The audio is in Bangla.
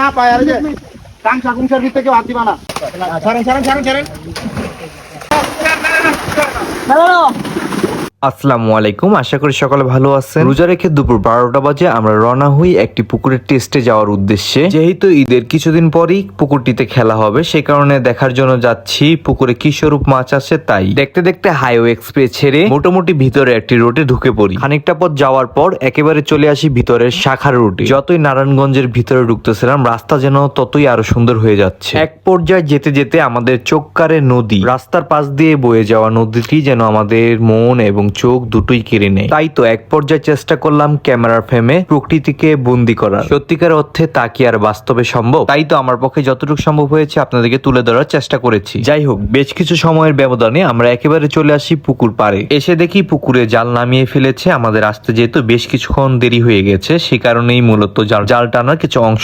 না পায় আর যে কাংসা কুংসার ভিতরে কেউ হাত দিবা না। ছাড়েন। আসসালামু আলাইকুম, আশা করি সকালে ভালো আছেন। রোজা রেখে দুপুর 12টা বাজে আমরা রওনা হই একটি পুকুরের টেস্টে যাওয়ার উদ্দেশ্যে। যেহেতু ঈদের কিছুদিন পরই পুকুরটিতে খেলা হবে, সেই কারণে দেখার জন্য যাচ্ছি পুকুরে কি স্বরূপ মাছ আছে তাই। দেখতে দেখতে হাইওয়ে এক্সপ্রেস ছেড়ে মোটামুটি ভিতরে একটি রোডে ঢুকে পড়ি। খানিকটা পথ যাওয়ার পর একেবারে চলে আসি ভিতরের শাখার রুটে। যতই নারায়ণগঞ্জের ভিতরে ঢুকতেছিলাম, রাস্তা যেন ততই আরো সুন্দর হয়ে যাচ্ছে। এক পর্যায়ে যেতে যেতে আমাদের চোখ কারে নদী, রাস্তার পাশ দিয়ে বয়ে যাওয়া নদীটি যেন আমাদের মন এবং চোখ দুটোই কেড়ে নেয়। তাই তো এক পর্যায়ে চেষ্টা করলাম ক্যামেরার ফ্রেমে প্রকৃতিকে বন্দি করার। সত্যিকার অর্থে তা কি আর বাস্তবে সম্ভব? তাই তো আমার পক্ষে যতটুকু সম্ভব হয়েছে আপনাদেরকে তুলে ধরার চেষ্টা করেছি। যাই হোক, বেশ কিছু সময়ের ব্যবধানে আমরা একেবারে চলে আসি পুকুর পাড়ে। এসে দেখি পুকুরে জাল নামিয়ে ফেলেছে। আমাদের আসতে যেহেতু বেশ কিছুক্ষণ দেরি হয়ে গেছে, সে কারণেই মূলত জাল টানার কিছু অংশ